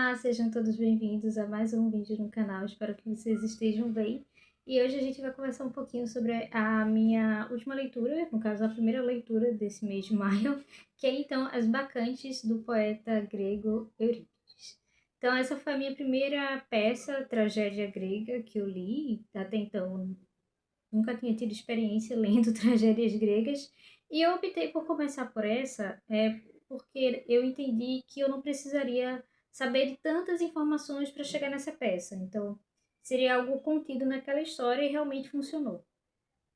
Olá, sejam todos bem-vindos a mais um vídeo no canal, espero que vocês estejam bem. E hoje a gente vai conversar um pouquinho sobre a minha última leitura, no caso a primeira leitura desse mês de maio, que é então As Bacantes, do poeta grego Eurípides. Então essa foi a minha primeira peça, tragédia grega, que eu li, até então nunca tinha tido experiência lendo tragédias gregas, e eu optei por começar por essa, porque eu entendi que eu não precisaria saber de tantas informações para chegar nessa peça. Então, seria algo contido naquela história e realmente funcionou,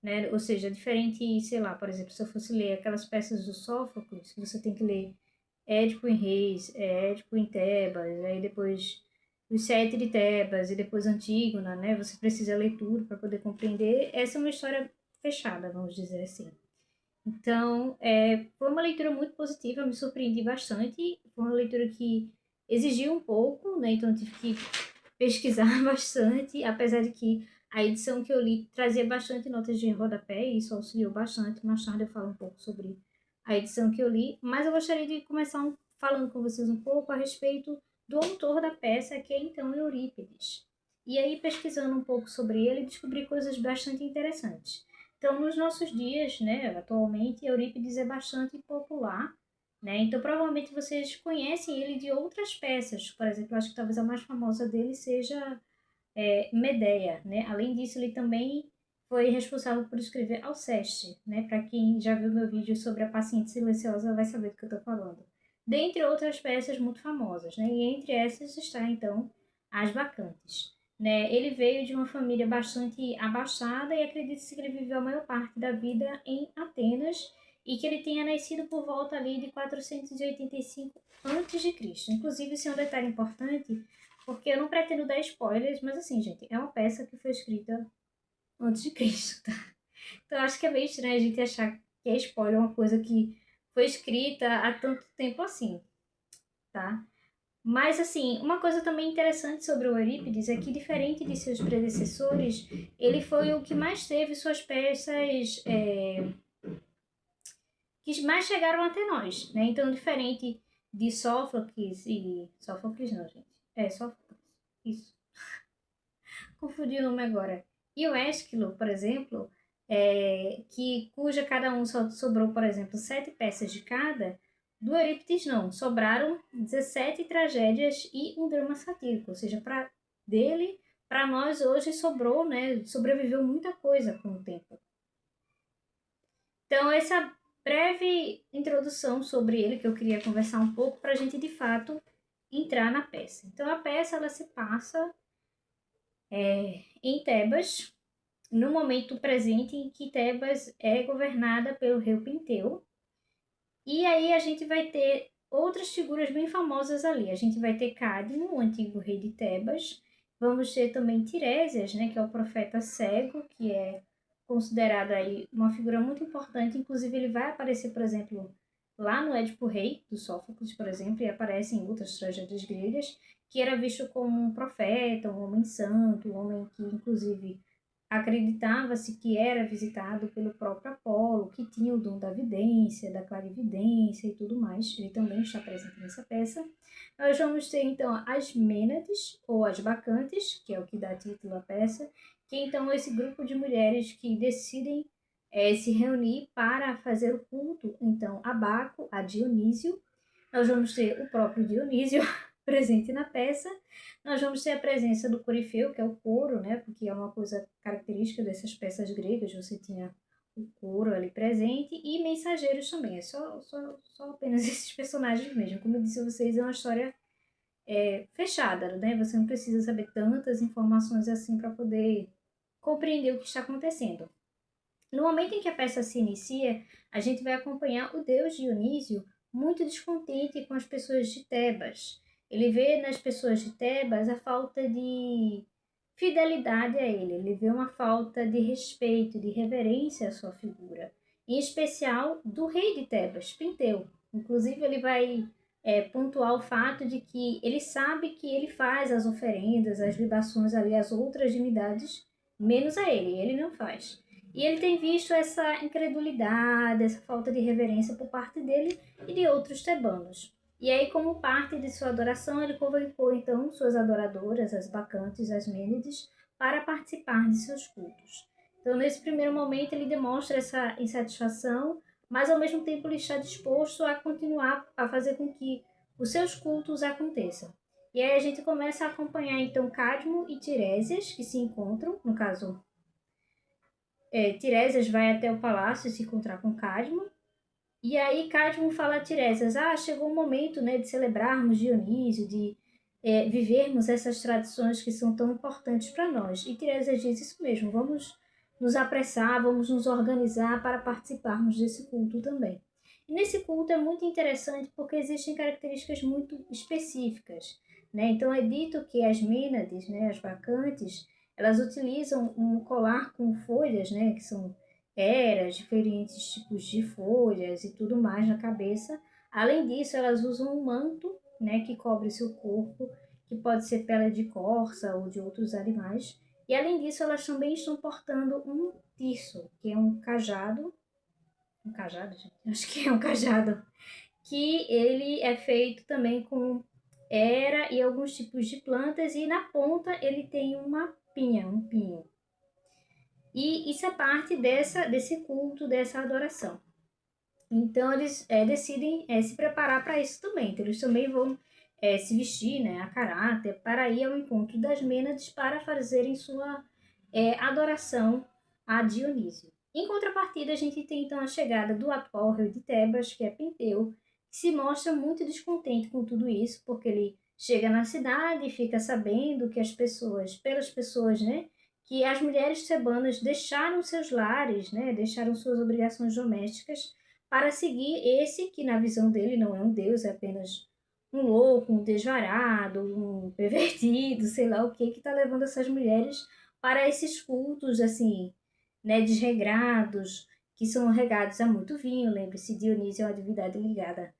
né? Ou seja, diferente, sei lá, por exemplo, se eu fosse ler aquelas peças do Sófocles, que você tem que ler Édipo em Reis, Édipo em Tebas, aí depois os Sete de Tebas e depois Antígona, né? Você precisa ler tudo para poder compreender. Essa é uma história fechada, vamos dizer assim. Então, foi uma leitura muito positiva, eu me surpreendi bastante. Foi uma leitura que exigiu um pouco, né? Então, eu tive que pesquisar bastante, apesar de que a edição que eu li trazia bastante notas de rodapé, e isso auxiliou bastante. Mais tarde eu falo um pouco sobre a edição que eu li, mas eu gostaria de começar falando com vocês um pouco a respeito do autor da peça, que é então Eurípides. E aí, pesquisando um pouco sobre ele, descobri coisas bastante interessantes. Então, nos nossos dias, né, atualmente, Eurípides é bastante popular, né? Então, provavelmente vocês conhecem ele de outras peças. Por exemplo, eu acho que talvez a mais famosa dele seja Medea, né? Além disso, ele também foi responsável por escrever Alceste, né? Para quem já viu meu vídeo sobre a Paciente Silenciosa vai saber do que eu estou falando. Dentre outras peças muito famosas, né? E entre essas está, então, As Bacantes. Né? Ele veio de uma família bastante abastada e acredita-se que ele viveu a maior parte da vida em Atenas e que ele tenha nascido por volta ali de 485 a.C. Inclusive, esse é um detalhe importante, porque eu não pretendo dar spoilers, mas assim, gente, é uma peça que foi escrita antes de Cristo, tá? Então acho que é meio estranho a gente achar que é spoiler uma coisa que foi escrita há tanto tempo assim, tá? Mas assim, uma coisa também interessante sobre o Eurípides é que, diferente de seus predecessores, ele foi o que mais teve suas peças que mais chegaram até nós, né? Então, diferente de Sófocles e... Sófocles não, gente. Sófocles. Isso. Confundi o nome agora. E o Ésquilo, por exemplo, cuja cada um só sobrou, por exemplo, 7 peças de cada, do Eurípides não, sobraram 17 tragédias e um drama satírico, ou seja, para nós hoje sobrou, né, sobreviveu muita coisa com o tempo. Então, essa breve introdução sobre ele que eu queria conversar um pouco para a gente, de fato, entrar na peça. Então, a peça ela se passa em Tebas, no momento presente em que Tebas é governada pelo rei Penteu. E aí a gente vai ter outras figuras bem famosas ali. A gente vai ter Cadmo, o antigo rei de Tebas. Vamos ter também Tiresias, né, que é o profeta cego, que é considerado aí uma figura muito importante. Inclusive ele vai aparecer, por exemplo, lá no Édipo Rei, do Sófocles, por exemplo, e aparece em outras tragédias gregas, que era visto como um profeta, um homem santo, um homem que, inclusive, acreditava-se que era visitado pelo próprio Apolo, que tinha o dom da vidência, da clarividência e tudo mais. Ele também está presente nessa peça. Nós vamos ter, então, as Mênades, ou as Bacantes, que é o que dá título à peça, que é, então, esse grupo de mulheres que decidem se reunir para fazer o culto, então, a Baco, a Dionísio. Nós vamos ter o próprio Dionísio presente na peça. Nós vamos ter a presença do corifeu, que é o coro, né? Porque é uma coisa característica dessas peças gregas, você tinha o coro ali presente, e mensageiros também. É só apenas esses personagens mesmo. Como eu disse a vocês, é uma história fechada, né? Você não precisa saber tantas informações assim para poder compreender o que está acontecendo. No momento em que a peça se inicia, a gente vai acompanhar o deus Dionísio muito descontente com as pessoas de Tebas. Ele vê nas pessoas de Tebas a falta de fidelidade a ele, ele vê uma falta de respeito, de reverência à sua figura, em especial do rei de Tebas, Penteu. Inclusive, ele vai pontuar o fato de que ele sabe que ele faz as oferendas, as libações ali às outras divindades, menos a ele não faz. E ele tem visto essa incredulidade, essa falta de reverência por parte dele e de outros tebanos. E aí, como parte de sua adoração, ele convocou então suas adoradoras, as bacantes, as Mênides, para participar de seus cultos. Então, nesse primeiro momento, ele demonstra essa insatisfação, mas ao mesmo tempo ele está disposto a continuar a fazer com que os seus cultos aconteçam. E aí a gente começa a acompanhar então Cadmo e Tiresias, que se encontram, no caso, Tiresias vai até o palácio se encontrar com Cadmo, e aí Cadmo fala a Tiresias, chegou o momento, né, de celebrarmos Dionísio, de vivermos essas tradições que são tão importantes para nós. E Tiresias diz isso mesmo, vamos nos apressar, vamos nos organizar para participarmos desse culto também. E nesse culto é muito interessante porque existem características muito específicas, né? Então é dito que as Mênades, né, as bacantes, elas utilizam um colar com folhas, né, que são eras, diferentes tipos de folhas e tudo mais na cabeça. Além disso, elas usam um manto, né, que cobre seu corpo, que pode ser pele de corça ou de outros animais. E além disso, elas também estão portando um tiço, que é um cajado, gente, acho que é um cajado, que ele é feito também com era e alguns tipos de plantas, e na ponta ele tem uma pinha, um pinho. E isso é parte desse culto, dessa adoração. Então eles decidem se preparar para isso também. Então eles também vão se vestir, né, a caráter para ir ao encontro das Mênades para fazerem sua adoração a Dionísio. Em contrapartida, a gente tem então a chegada do atual rei de Tebas, que é Penteu, que se mostra muito descontente com tudo isso, porque ele chega na cidade e fica sabendo que pelas pessoas, né, que as mulheres tebanas deixaram seus lares, né, deixaram suas obrigações domésticas para seguir esse que na visão dele não é um deus, é apenas um louco, um desvarado, um pervertido, sei lá o que está levando essas mulheres para esses cultos assim, né, desregrados, que são regados a muito vinho. Lembre-se, Dionísio é uma divindade ligada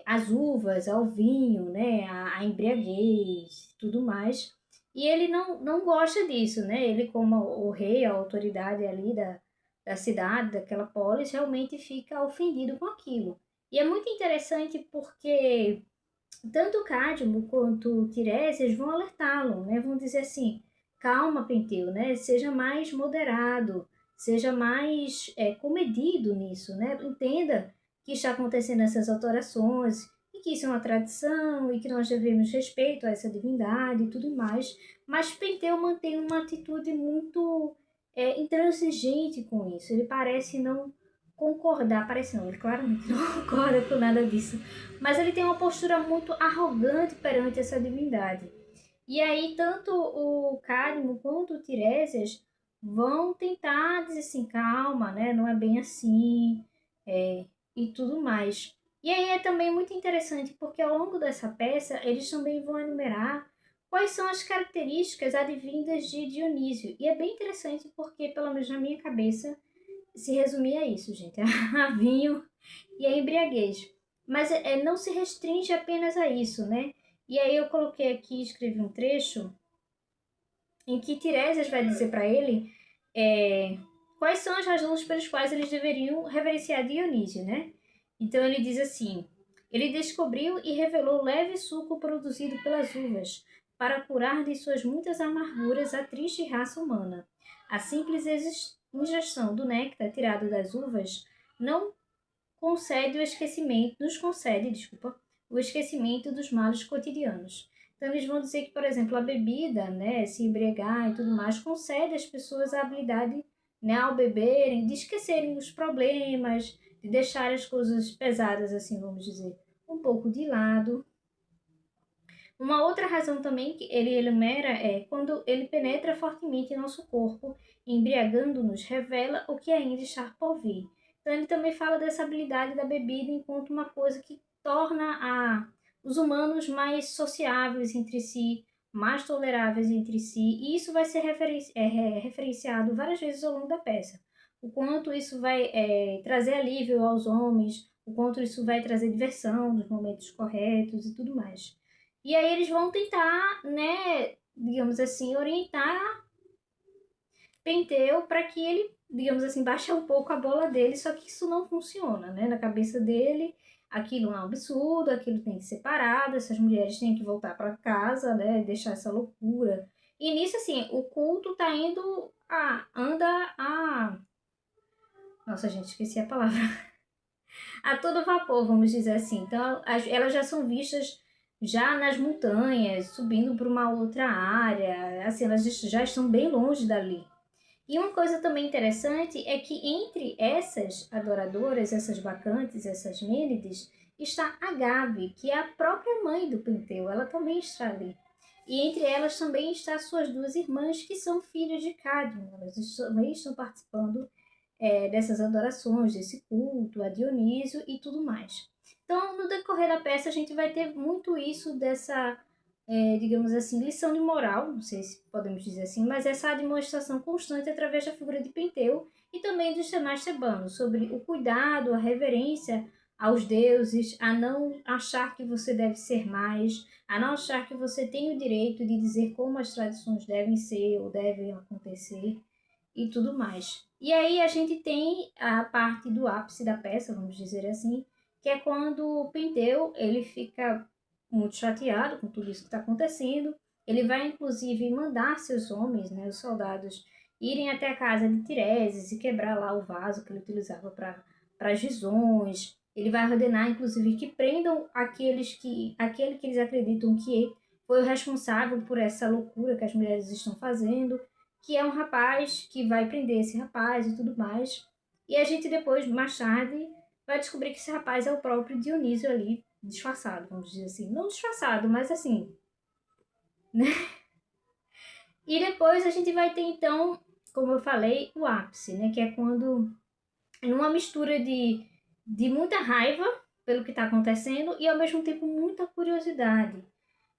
às uvas, ao vinho, né, à embriaguez, tudo mais. E ele não gosta disso, né? Ele, como o rei, a autoridade ali da cidade, daquela polis, realmente fica ofendido com aquilo. E é muito interessante porque tanto Cadmo quanto Tiresias vão alertá-lo, né? Vão dizer assim, calma, Penteu, né? Seja mais moderado, seja mais comedido nisso, né? Entenda que está acontecendo essas alterações e que isso é uma tradição e que nós devemos respeito a essa divindade e tudo mais. Mas Penteu mantém uma atitude muito intransigente com isso. Ele parece não concordar, parece não, ele claramente não concorda com nada disso, mas ele tem uma postura muito arrogante perante essa divindade. E aí, tanto o Cadmo quanto o Tiresias vão tentar dizer assim, calma, né? Não é bem assim, e tudo mais. E aí é também muito interessante, porque ao longo dessa peça, eles também vão enumerar quais são as características advindas de Dionísio. E é bem interessante porque, pelo menos na minha cabeça, se resumia a isso, gente. A vinho e a embriaguez. Mas não se restringe apenas a isso, né? E aí eu coloquei aqui, escrevi um trecho em que Tiresias vai dizer para ele quais são as razões pelas quais eles deveriam reverenciar Dionísio, né? Então ele diz assim: ele descobriu e revelou leve suco produzido pelas uvas para curar de suas muitas amarguras a triste raça humana. A simples ingestão do néctar tirado das uvas não nos concede, desculpa, o esquecimento dos males cotidianos. Então eles vão dizer que, por exemplo, a bebida, né, se embriagar e tudo mais, concede às pessoas a habilidade, né, ao beberem, de esquecerem os problemas, de deixar as coisas pesadas, assim, vamos dizer, um pouco de lado. Uma outra razão também que ele enumera é quando ele penetra fortemente em nosso corpo, embriagando-nos, revela o que ainda está por vir. Então ele também fala dessa habilidade da bebida enquanto uma coisa que torna os humanos mais sociáveis entre si, mais toleráveis entre si, e isso vai ser referenciado várias vezes ao longo da peça. O quanto isso vai trazer alívio aos homens, o quanto isso vai trazer diversão nos momentos corretos e tudo mais. E aí eles vão tentar, né, digamos assim, orientar Penteu para que ele, digamos assim, baixe um pouco a bola dele, só que isso não funciona, né? Na cabeça dele, aquilo é um absurdo, aquilo tem que ser parado, essas mulheres têm que voltar para casa, né, deixar essa loucura. E nisso, assim, o culto tá indo anda a... Nossa, gente, esqueci a palavra. A todo vapor, vamos dizer assim. Então, elas já são vistas já nas montanhas, subindo para uma outra área, assim, elas já estão bem longe dali. E uma coisa também interessante é que entre essas adoradoras, essas bacantes, essas Mênides, está Agave, que é a própria mãe do Penteu, ela também está ali. E entre elas também estão suas duas irmãs, que são filhas de Cadmo, elas também estão participando dessas adorações, desse culto a Dionísio e tudo mais. Então, no decorrer da peça, a gente vai ter muito isso dessa, digamos assim, lição de moral, não sei se podemos dizer assim, mas essa demonstração constante através da figura de Penteu e também dos demais tebanos, sobre o cuidado, a reverência aos deuses, a não achar que você deve ser mais, a não achar que você tem o direito de dizer como as tradições devem ser ou devem acontecer e tudo mais. E aí a gente tem a parte do ápice da peça, vamos dizer assim, que é quando o Penteu ele fica muito chateado com tudo isso que está acontecendo. Ele vai inclusive mandar seus homens, né, os soldados, irem até a casa de Tireses e quebrar lá o vaso que ele utilizava para as visões. Ele vai ordenar, inclusive, que prendam aquele que eles acreditam que foi o responsável por essa loucura que as mulheres estão fazendo, que é um rapaz que vai prender esse rapaz e tudo mais. E a gente depois, mais tarde, vai descobrir que esse rapaz é o próprio Dionísio ali, disfarçado, vamos dizer assim. Não disfarçado, mas assim, né? E depois a gente vai ter, então, como eu falei, o ápice, né? Que é quando, numa mistura de muita raiva pelo que está acontecendo e, ao mesmo tempo, muita curiosidade.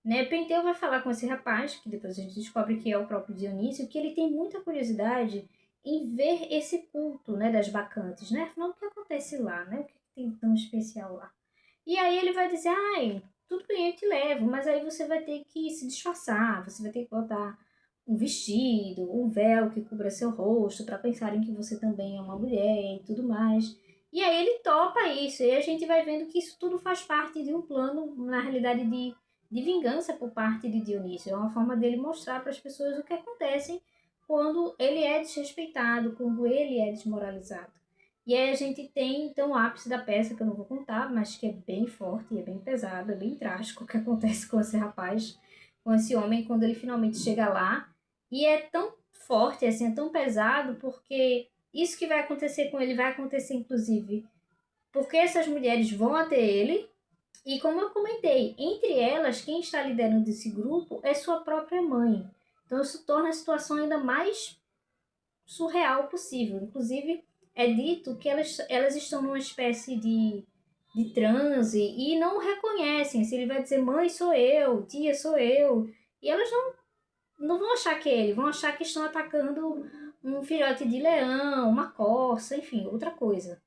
Né? Penteu vai falar com esse rapaz, que depois a gente descobre que é o próprio Dionísio, que ele tem muita curiosidade em ver esse culto, né, das bacantes, né? Afinal, o que acontece lá, né? O que tem tão especial lá? E aí ele vai dizer, ai, tudo bem, eu te levo, mas aí você vai ter que se disfarçar, você vai ter que botar um vestido, um véu que cubra seu rosto, para pensarem que você também é uma mulher e tudo mais. E aí ele topa isso, e a gente vai vendo que isso tudo faz parte de um plano, na realidade, de vingança por parte de Dionísio. É uma forma dele mostrar para as pessoas o que acontece quando ele é desrespeitado, quando ele é desmoralizado. E aí a gente tem então o ápice da peça, que eu não vou contar, mas que é bem forte, é bem pesado, é bem trágico o que acontece com esse rapaz, com esse homem, quando ele finalmente chega lá. E é tão forte, assim, é tão pesado, porque isso que vai acontecer com ele vai acontecer, inclusive, porque essas mulheres vão até ele, e como eu comentei, entre elas, quem está liderando esse grupo é sua própria mãe. Então isso torna a situação ainda mais surreal possível. Inclusive, é dito que elas estão numa espécie de transe e não reconhecem. Se ele vai dizer mãe, sou eu, tia, sou eu. E elas não vão achar que é ele, vão achar que estão atacando um filhote de leão, uma corça, enfim, outra coisa.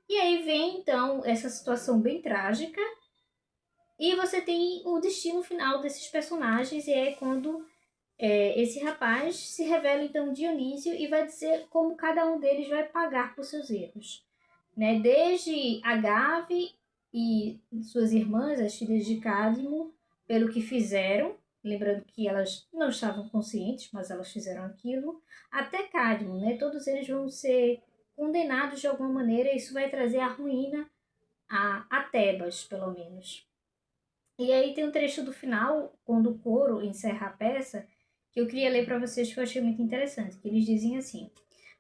E aí vem então essa situação bem trágica e você tem o destino final desses personagens, e é quando esse rapaz se revela então Dionísio e vai dizer como cada um deles vai pagar por seus erros. Né? Desde Agave e suas irmãs, as filhas de Cadmo, pelo que fizeram, lembrando que elas não estavam conscientes, mas elas fizeram aquilo, até Cadmo, né? Todos eles vão ser condenados de alguma maneira, e isso vai trazer a ruína a Tebas, pelo menos. E aí tem um trecho do final, quando o coro encerra a peça, que eu queria ler para vocês, que eu achei muito interessante, que eles dizem assim: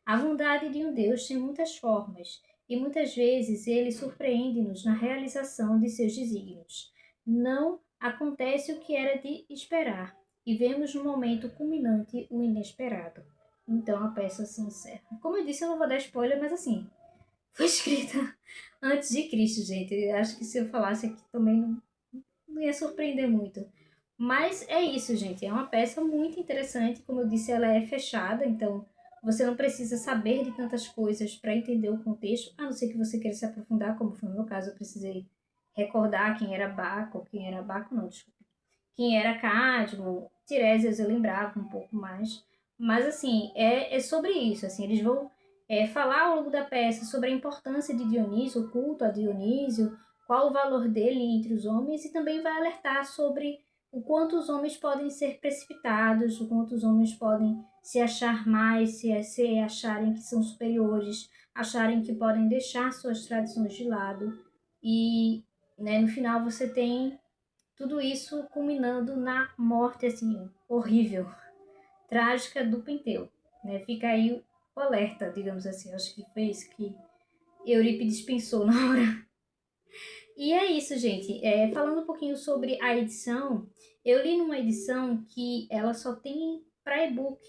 a bondade de um Deus tem muitas formas, e muitas vezes ele surpreende-nos na realização de seus desígnios. Não acontece o que era de esperar, e vemos no momento culminante o inesperado. Então a peça se encerra. Como eu disse, eu não vou dar spoiler, mas assim, foi escrita antes de Cristo, gente. Eu acho que se eu falasse aqui também não ia surpreender muito. Mas é isso, gente. É uma peça muito interessante. Como eu disse, ela é fechada, então você não precisa saber de tantas coisas para entender o contexto, a não ser que você queira se aprofundar, como foi no meu caso, eu precisei recordar quem era Baco não, desculpa, quem era Cadmo, Tiresias eu lembrava um pouco mais. Mas, assim, é sobre isso, assim, eles vão falar ao longo da peça sobre a importância de Dionísio, o culto a Dionísio, qual o valor dele entre os homens e também vai alertar sobre o quanto os homens podem ser precipitados, o quanto os homens podem se achar mais, se acharem que são superiores, acharem que podem deixar suas tradições de lado. E, né, no final você tem tudo isso culminando na morte, assim, horrível, trágica do Penteu. Né? Fica aí o alerta, digamos assim. Acho que foi isso que Eurípides pensou na hora. E é isso, gente. Falando um pouquinho sobre a edição, eu li numa edição que ela só tem para e-book,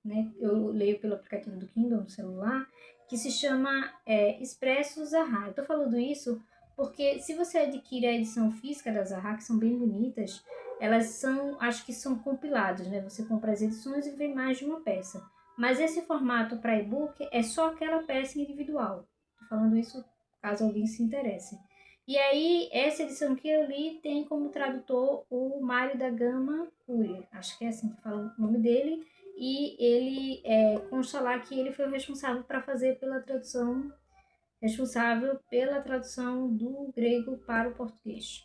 né? Eu leio pelo aplicativo do Kindle no celular, que se chama Expresso Zahar. Eu tô falando isso porque se você adquire a edição física da Zahar, que são bem bonitas, elas são, acho que são compilados, né? Você compra as edições e vem mais de uma peça. Mas esse formato para e-book é só aquela peça individual. Tô falando isso caso alguém se interesse. E aí, essa edição que eu li tem como tradutor o Mário da Gama Cury, acho que é assim que fala o nome dele, e ele consta lá que ele foi o responsável para fazer pela tradução, responsável pela tradução do grego para o português.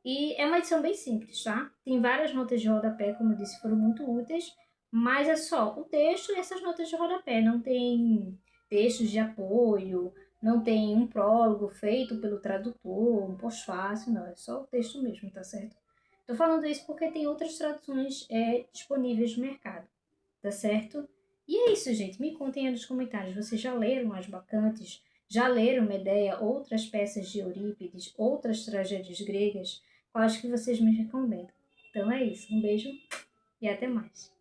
E é uma edição bem simples, tá? Tem várias notas de rodapé, como eu disse, foram muito úteis, mas é só o texto e essas notas de rodapé, não tem textos de apoio, não tem um prólogo feito pelo tradutor, um pós-fácil, não, é só o texto mesmo, tá certo? Tô falando isso porque tem outras traduções disponíveis no mercado, tá certo? E é isso, gente. Me contem aí nos comentários. Vocês já leram As Bacantes? Já leram Medeia, outras peças de Eurípides, outras tragédias gregas? Quais que vocês me recomendam? Então é isso. Um beijo e até mais.